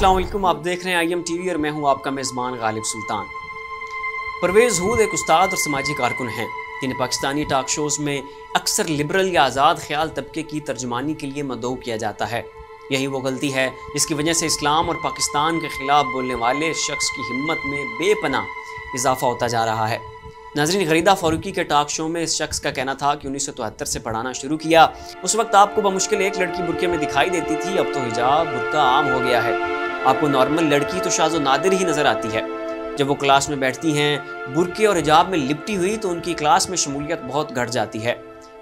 अस्सलाम वालेकुम, आप देख रहे हैं IM TV और मैं हूं आपका मेज़बान गालिब सुल्तान। परवेज़ हूद एक उस्ताद और समाजी कारकुन हैं जिन्हें पाकिस्तानी टॉक शोज़ में अक्सर लिबरल या आज़ाद ख्याल तबके की तर्जुमानी के लिए मदऊ किया जाता है। यही वो गलती है जिसकी वजह से इस्लाम और पाकिस्तान के ख़िलाफ़ बोलने वाले शख्स की हिम्मत में बेपनाह इजाफा होता जा रहा है। नाज़रीन, गरीदा फ़ारूकी के टॉक शो में इस शख्स का कहना था कि 1973 से पढ़ाना शुरू किया। उस वक्त आपको बमुश्किल एक लड़की बुरके में दिखाई देती थी, अब तो हिजाब बुरका आम हो गया है। आपको नॉर्मल लड़की तो शाज़ो नादिर ही नज़र आती है। जब वो क्लास में बैठती हैं बुरके और हिजाब में लिपटी हुई तो उनकी क्लास में शमूलियत बहुत घट जाती है।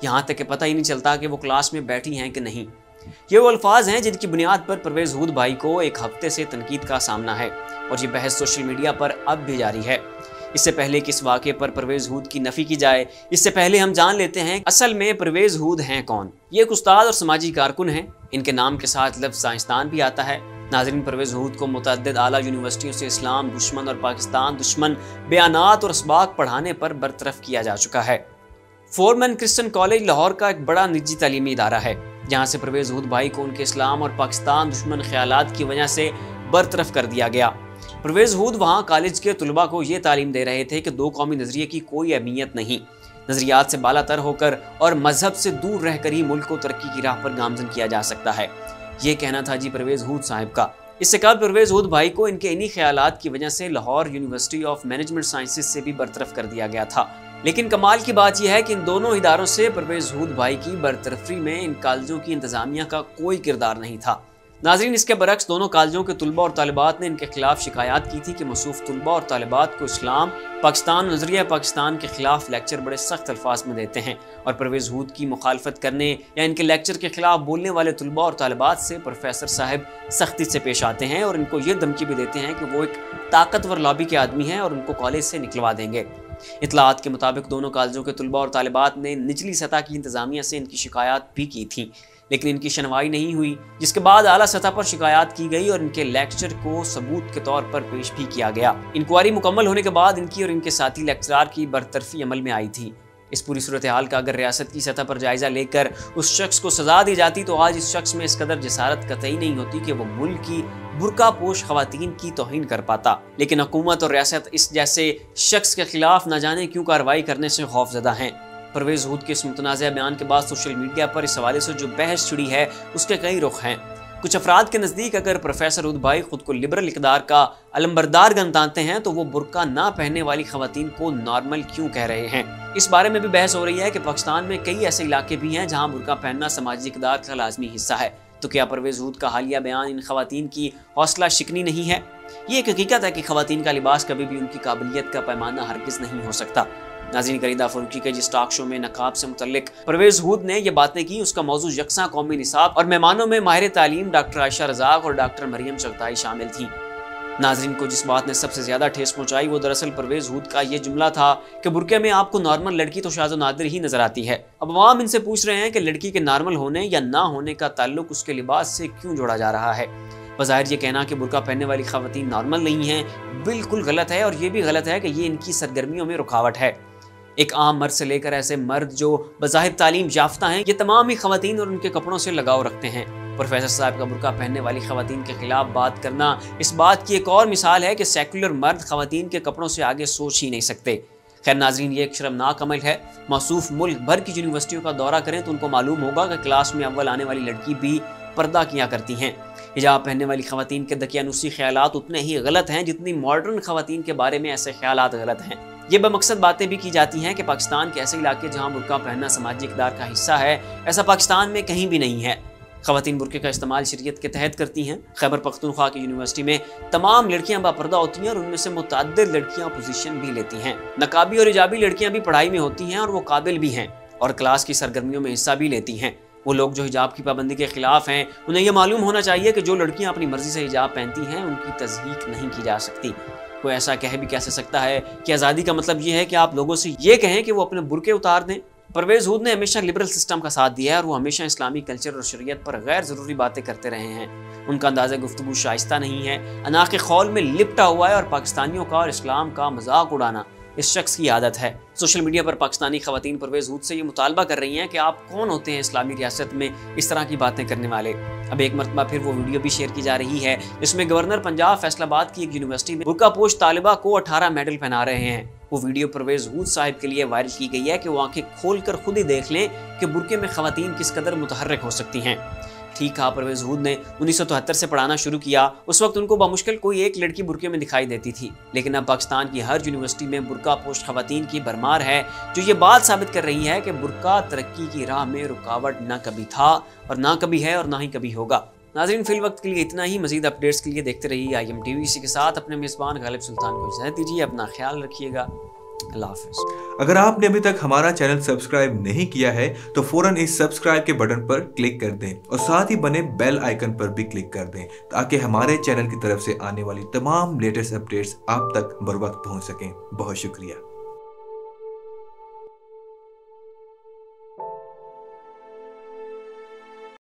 यहाँ तक कि पता ही नहीं चलता कि वो क्लास में बैठी हैं कि नहीं। ये वो अल्फाज हैं जिनकी बुनियाद पर परवेज़ हूद भाई को एक हफ्ते से तनकीद का सामना है और ये बहस सोशल मीडिया पर अब भी जारी है। इससे पहले कि इस वाक़े पर परवेज़ हूद की नफ़ी की जाए, इससे पहले हम जान लेते हैं असल में परवेज़ हूद हैं कौन। ये एक उस्ताद और समाजी कारकुन हैं। इनके नाम के साथ लफ्ज़ साइंसदान भी आता है। नाज़रीन, परवेज़ हूद को मुतअद्दिद आला यूनिवर्सिटियों से इस्लाम दुश्मन और पाकिस्तान दुश्मन बयानात और असबाक पढ़ाने पर बरतरफ किया जा चुका है। फोरमैन क्रिश्चियन कॉलेज लाहौर का एक बड़ा निजी तालीमी इदारा है जहाँ से परवेज़ हूद भाई को उनके इस्लाम और पाकिस्तान दुश्मन ख्यालात की वजह से बरतरफ कर दिया गया। परवेज़ हूद वहाँ कॉलेज के तुलबा को ये तालीम दे रहे थे कि दो कौमी नज़रिए की कोई अहमियत नहीं, नज़रियात से बालातर होकर और मजहब से दूर रहकर ही मुल्क को तरक्की की राह पर गामजन किया जा सकता है। ये कहना था जी परवेज़ हूद साहब का। इससे कल परवेज़ हूद भाई को इनके इन्हीं ख्यालात की वजह से Lahore university of management sciences से भी बरतरफ कर दिया गया था। लेकिन कमाल की बात यह है कि इन दोनों इदारों से परवेज़ हूद भाई की बरतरफी में इन कॉलेजों की इंतजामिया का कोई किरदार नहीं था। नाज़रीन, इसके बरक्स दोनों कॉलेजों के तुलबा और तालिबात ने इनके खिलाफ शिकायत की थी कि मसूफ तुलबा और तालिबात को इस्लाम, पाकिस्तान, नज़रिया पाकिस्तान के खिलाफ लेक्चर बड़े सख्त अल्फाज में देते हैं और परवेज़ हूद की मुखालफत करने या इनके लेक्चर के खिलाफ बोलने वाले तुलबा और तालिबात से प्रोफेसर साहब सख्ती से पेश आते हैं और इनको ये धमकी भी देते हैं कि वो एक ताकतवर लॉबी के आदमी हैं और उनको कॉलेज से निकलवा देंगे। इतलात के मुताबिक दोनों कॉलेजों के तुलबा और तालिबात ने निचली सतह की इंतजामिया से इनकी शिकायत भी की थी, लेकिन इनकी सुनवाई नहीं हुई, जिसके बाद आला सतह पर शिकायत की गई और इनके लेक्चर को सबूत के तौर पर पेश भी किया गया। इंक्वायरी मुकम्मल होने के बाद इनकी और इनके साथी लेक्चरार की बरतरफी अमल में आई थी। इस पूरी सूरत हाल का अगर रियासत की सतह पर जायजा लेकर उस शख्स को सजा दी जाती तो आज इस शख्स में इस कदर जसारत कतई नहीं होती कि वो मुल्क की बुरका पोश खवातीन की तौहीन कर पाता। लेकिन हुकूमत और रियासत इस जैसे शख्स के खिलाफ न जाने क्यों कार्रवाई करने से खौफजदा हैं। परवेज़ हूद के इस मुतनाज़ बयान के बाद सोशल मीडिया पर इस हवाले से जो बहस छिड़ी है उसके कई रुख हैं। कुछ अफराद के नज़दीक अगर प्रोफेसर हूद भाई खुद को लिबरल इक़दार का अलंबरदार गनतानते हैं तो वो बुरका ना पहनने वाली खवातीन को नॉर्मल क्यों कह रहे हैं। इस बारे में भी बहस हो रही है कि पाकिस्तान में कई ऐसे इलाके भी हैं जहाँ बुरका पहनना समाजी इक़दार का लाजमी हिस्सा है। तो क्या परवेज़ हूद का हालिया बयान इन खवातीन की हौसला शिकनी नहीं है? ये एक हकीकत है कि खवातीन का लिबास कभी भी उनकी काबिलियत का पैमाना हरगिज़ नहीं हो सकता। नाज़रीन, गरीदा फ़ारूकी के जिस टॉक शो में नकाब से मुतल्लिक परवेज़ हूद ने ये बातें की, उसका मौजू यकसा कौमी निसाब और मेहमानों में माहिर तालीम डॉक्टर आयशा रज़ाक और डॉक्टर मरियम चगताई शामिल थी। नाज़रीन को जिस बात ने सबसे ज़्यादा ठेस पहुँचाई वो दरअसल परवेज़ हूद का ये जुमला था कि बुरके में आपको नॉर्मल लड़की तो शाज़ो नादिर ही नज़र आती है। अब अवाम इनसे पूछ रहे हैं कि लड़की के नॉर्मल होने या ना होने का ताल्लुक उसके लिबास से क्यों जोड़ा जा रहा है। बज़ाहिर ये कहना कि बुरका पहनने वाली खवातीन नॉर्मल नहीं हैं बिल्कुल गलत है और ये भी गलत है कि ये इनकी सरगर्मियों में रुकावट है। एक आम मर्द से लेकर ऐसे मर्द जो बज़ाहिर तालीम याफ्ता हैं, ये तमाम ही खवातीन और उनके कपड़ों से लगाव रखते हैं। प्रोफेसर साहब का बुरका पहनने वाली खवातीन के खिलाफ बात करना इस बात की एक और मिसाल है कि सेकुलर मर्द खवातीन के कपड़ों से आगे सोच ही नहीं सकते। खैर नाज़रीन, ये एक शर्मनाक अमल है। मौसूफ मुल्क भर की यूनिवर्सिटियों का दौरा करें तो उनको मालूम होगा कि क्लास में अव्वल आने वाली लड़की भी पर्दा किया करती हैं। हिजाब पहनने वाली खवातीन के दकियानूसी ख्यालात उतने ही गलत हैं जितनी मॉडर्न खवातीन के बारे में ऐसे ख्यालात गलत हैं। ये बमकसद बातें भी की जाती हैं कि पाकिस्तान के ऐसे इलाके जहाँ बुरका पहनना समाजी इक़दार का हिस्सा है, ऐसा पाकिस्तान में कहीं भी नहीं है। खवातीन बुरके का इस्तेमाल शरीयत के तहत करती हैं। खैबर पख्तूनख्वा की यूनिवर्सिटी में तमाम लड़कियां बापर्दा होती हैं और उनमें से मुतअद्दिद लड़कियां पोजीशन भी लेती हैं। नकाबी और हिजाबी लड़कियां भी पढ़ाई में होती हैं और वो काबिल भी हैं और क्लास की सरगर्मियों में हिस्सा भी लेती हैं। वो लोग जो हिजाब की पाबंदी के खिलाफ हैं उन्हें यह मालूम होना चाहिए कि जो लड़कियां अपनी मर्जी से हिजाब पहनती हैं उनकी तज़हीक नहीं की जा सकती। कोई ऐसा कह भी कैसे सकता है कि आज़ादी का मतलब ये है कि आप लोगों से ये कहें कि वो अपने बुरके उतार दें। परवेज़ हूद ने हमेशा लिबरल सिस्टम का साथ दिया है और वो हमेशा इस्लामी कल्चर और शरीयत पर गैर ज़रूरी बातें करते रहे हैं। उनका अंदाज़ा गुफ्तगू शाइस्ता नहीं है, अनाक़े खौल में लिपटा हुआ है और पाकिस्तानियों का और इस्लाम का मजाक उड़ाना इस शख्स की आदत है। सोशल मीडिया पर पाकिस्तानी खवातीन परवेज़ हूद से ये मुतालबा कर रही हैं कि आप कौन होते हैं इस्लामी रियासत में इस तरह की बातें करने वाले। अब एक मरतबा फिर वो वीडियो भी शेयर की जा रही है जिसमें गवर्नर पंजाब फैसलाबाद की एक यूनिवर्सिटी में बुर्का पोश तालिबा को 18 मेडल पहना रहे हैं। वो वीडियो परवेज़ हूद साहिब के लिए वायरल की गई है कि वो आंखें खोल कर खुद ही देख लें कि बुर्के में खवातीन किस कदर मुतहर्रिक हो सकती हैं। ठीक कहा, परवेज़ हूद ने 1973 से पढ़ाना शुरू किया। उस वक्त उनको बामुश्किल कोई एक लड़की बुर्के में दिखाई देती थी, लेकिन अब पाकिस्तान की हर यूनिवर्सिटी में बुर्का पोश खवातीन की भरमार है, जो ये बात साबित कर रही है कि बुर्का तरक्की की राह में रुकावट ना कभी था और ना कभी है और ना ही कभी होगा। नाज़रीन, फिल वक्त के लिए इतना ही। मज़ीद अपडेट्स के लिए देखते रहिए IMTV। इसी के साथ अपने मेज़बान गालिब सुल्तान को इजाज़त दीजिए। अपना ख्याल रखिएगा। अल्लाह हाफ़िज़। अगर आपने अभी तक हमारा चैनल सब्सक्राइब नहीं किया है तो फौरन इस सब्सक्राइब के बटन पर क्लिक कर दें और साथ ही बने बेल आइकन पर भी क्लिक कर दें ताकि हमारे चैनल की तरफ से आने वाली तमाम लेटेस्ट अपडेट्स आप तक बर वक्त पहुंच सकें। बहुत शुक्रिया।